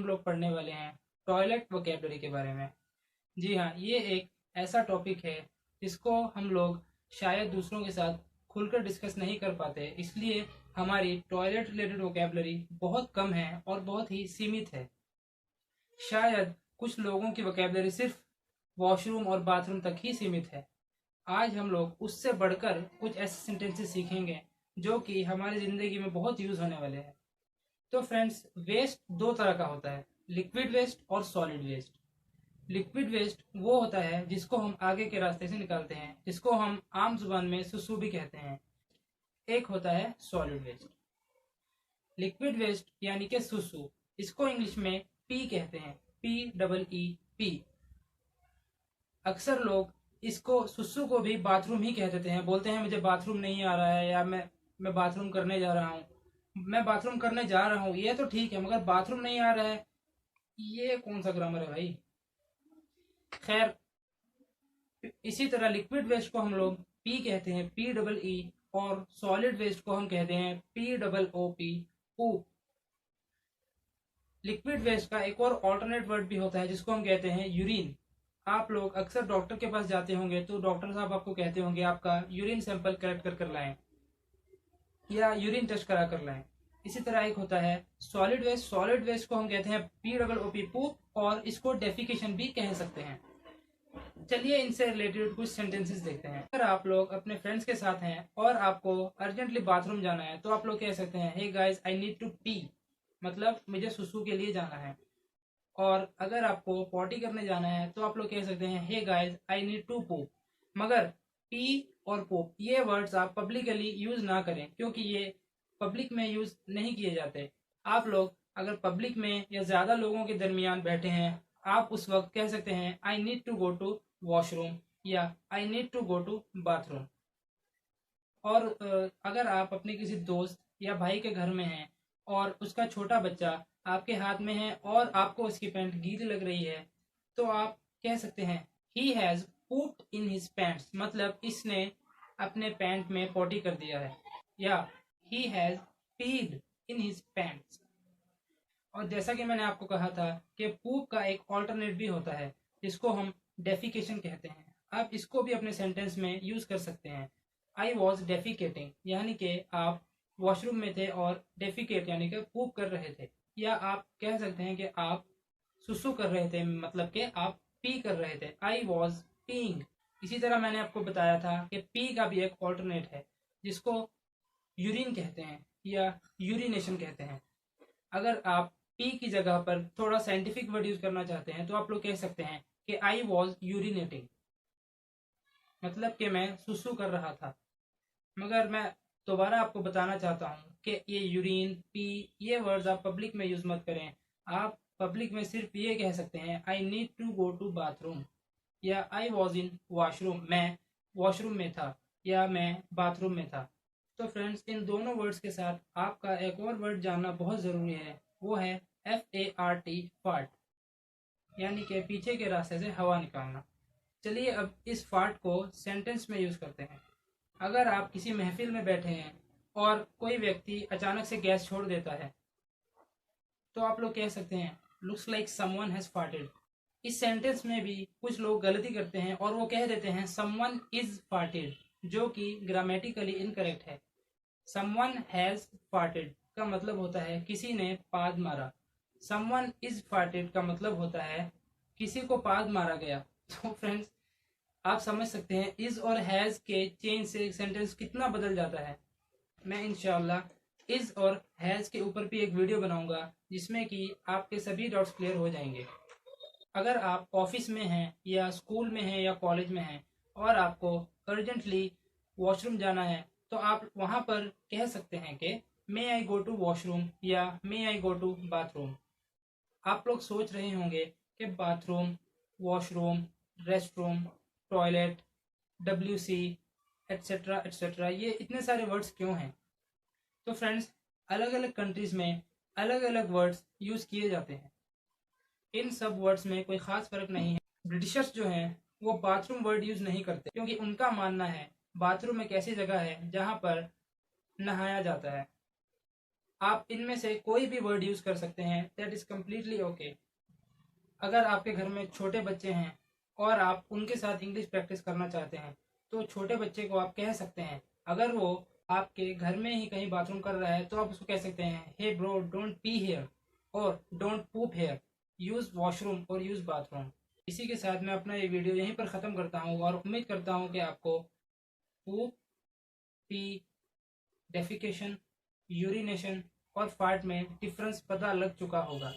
लोग पढ़ने वाले हैं टॉयलेट वोकैबुलरी के बारे में। जी हाँ, ये एक ऐसा टॉपिक है जिसको हम लोग शायद दूसरों के साथ खुलकर डिस्कस नहीं कर पाते, इसलिए हमारी टॉयलेट रिलेटेड वोकैबुलरी बहुत कम है और बहुत ही सीमित है। शायद कुछ लोगों की वोकैबुलरी सिर्फ वॉशरूम और बाथरूम तक ही सीमित है। आज हम लोग उससे बढ़कर कुछ ऐसे सेंटेंसेस सीखेंगे जो कि हमारी ज़िंदगी में बहुत यूज़ होने वाले हैं। तो फ्रेंड्स, वेस्ट दो तरह का होता है, लिक्विड वेस्ट और सॉलिड वेस्ट। लिक्विड वेस्ट वो होता है जिसको हम आगे के रास्ते से निकालते हैं, जिसको हम आम जुबान में सुसु भी कहते हैं। एक होता है सॉलिड वेस्ट। लिक्विड वेस्ट यानी कि सुसु, इसको इंग्लिश में पी कहते हैं, PEE। अक्सर लोग इसको सुसु को भी बाथरूम ही कह देते हैं, बोलते हैं मुझे बाथरूम नहीं आ रहा है, या मैं बाथरूम करने जा रहा हूँ। मैं बाथरूम करने जा रहा हूँ ये तो ठीक है, मगर बाथरूम नहीं आ रहा है, ये कौन सा ग्रामर है भाई। खैर, इसी तरह लिक्विड वेस्ट को हम लोग पी कहते हैं, PEE, और सॉलिड वेस्ट को हम कहते हैं POOP, पूप। लिक्विड वेस्ट का एक और ऑल्टरनेट वर्ड भी होता है जिसको हम कहते हैं यूरिन। आप लोग अक्सर डॉक्टर के पास जाते होंगे तो डॉक्टर साहब आपको कहते होंगे आपका यूरिन सैंपल कलेक्ट कर लाएं या यूरिन टेस्ट करा कर लाएं। इसी तरह एक होता है सॉलिड वेस्ट। सॉलिड वेस्ट को हम कहते हैं POOP, पूप, और इसको डेफिकेशन भी कह सकते हैं। चलिए इनसे रिलेटेड कुछ सेंटेंसेस देखते हैं। अगर आप लोग अपने फ्रेंड्स के साथ हैं और आपको अर्जेंटली बाथरूम जाना है तो आप लोग कह सकते हैं hey guys I need to pee, मतलब मुझे सुसु के लिए जाना है। और अगर आपको पॉटी करने जाना है तो आप लोग कह सकते हैं hey guys I need to poop. मगर पी और पूप ये वर्ड्स आप पब्लिकली यूज ना करें, क्योंकि ये पब्लिक में यूज नहीं किए जाते। आप लोग अगर पब्लिक में या ज्यादा लोगों के दरमियान बैठे हैं, आप उस वक्त कह सकते हैं I need to go to washroom या I need to go to bathroom. और अगर आप अपने किसी दोस्त या भाई के घर में हैं और उसका छोटा बच्चा आपके हाथ में है और आपको उसकी पैंट गीली लग रही है, तो आप कह सकते हैं he has pooped in his pants, मतलब इसने अपने पैंट में पोटी कर दिया है, या he has peed in his pants. और जैसा कि मैंने आपको कहा था कि पूप का एक ऑल्टरनेट भी होता है जिसको हम डेफिकेशन कहते हैं। आप इसको भी अपने सेंटेंस में यूज कर सकते हैं। आई वॉज डेफिकेटिंग, यानी कि आप वॉशरूम में थे और डेफिकेट यानी कि पूप कर रहे थे। या आप कह सकते हैं कि आप सुसु कर रहे थे, मतलब कि आप पी कर रहे थे, आई वॉज पीइंग। इसी तरह मैंने आपको बताया था कि पी का भी एक ऑल्टरनेट है जिसको यूरिन कहते हैं या यूरिनेशन कहते हैं। अगर आप पी की जगह पर थोड़ा साइंटिफिक वर्ड यूज करना चाहते हैं तो आप लोग कह सकते हैं कि आई वॉज यूरिनेटिंग, मतलब कि मैं सुसु कर रहा था। मगर मैं दोबारा आपको बताना चाहता हूँ कि ये यूरिन, पी, ये वर्ड्स आप पब्लिक में यूज मत करें। आप पब्लिक में सिर्फ ये कह सकते हैं I need to go to bathroom, या आई वॉज इन वॉशरूम, मैं वॉशरूम में था या मैं बाथरूम में था। तो फ्रेंड्स, इन दोनों वर्ड्स के साथ आपका एक और वर्ड जानना बहुत ज़रूरी है, वो है FART, फार्ट, यानी कि पीछे के रास्ते से हवा निकालना। चलिए अब इस फार्ट को सेंटेंस में यूज करते हैं। अगर आप किसी महफिल में बैठे हैं और कोई व्यक्ति अचानक से गैस छोड़ देता है तो आप लोग कह सकते हैं लुक्स लाइक समवन हैज फार्टेड। इस सेंटेंस में भी कुछ लोग गलती करते हैं और वो कह देते हैं समवन इज फार्टेड, जो कि ग्रामेटिकली इनकरेक्ट है। समवन हैज फार्टेड का मतलब होता है किसी ने पाद मारा। समवन इज फार्टेड का मतलब होता है किसी को पाद मारा गया। तो फ्रेंड्स, आप समझ सकते हैं इज और हैज के चेंज से सेंटेंस कितना बदल जाता है। मैं इंशाल्लाह इज और हैज के ऊपर भी एक वीडियो बनाऊंगा जिसमें कि आपके सभी डाउट्स क्लियर हो जाएंगे। अगर आप ऑफिस में हैं या स्कूल में हैं या कॉलेज में हैं और आपको अर्जेंटली वॉशरूम जाना है तो आप वहाँ पर कह सकते हैं कि मे आई गो टू वॉशरूम या मे आई गो टू बाथरूम। आप लोग सोच रहे होंगे कि bathroom, washroom, restroom, toilet, WC, etcetera etcetera, ये इतने सारे वर्ड्स क्यों हैं। तो फ्रेंड्स, अलग अलग कंट्रीज में अलग अलग वर्ड्स यूज़ किए जाते हैं। इन सब वर्ड्स में कोई ख़ास फ़र्क नहीं है। ब्रिटिशर्स जो हैं वो बाथरूम वर्ड यूज़ नहीं करते, क्योंकि उनका मानना है बाथरूम एक ऐसी जगह है जहाँ पर नहाया जाता है। आप इनमें से कोई भी वर्ड यूज कर सकते हैं, दैट इज कम्प्लीटली ओके। अगर आपके घर में छोटे बच्चे हैं और आप उनके साथ इंग्लिश प्रैक्टिस करना चाहते हैं तो छोटे बच्चे को आप कह सकते हैं, अगर वो आपके घर में ही कहीं बाथरूम कर रहा है तो आप उसको कह सकते हैं, hey bro don't pee here और don't poop here, use washroom और यूज बाथरूम। इसी के साथ मैं अपना ये वीडियो यहीं पर ख़त्म करता हूँ और उम्मीद करता हूँ कि आपको पूप, पी, डेफिकेशन, यूरिनेशन और फार्ट में डिफरेंस पता लग चुका होगा।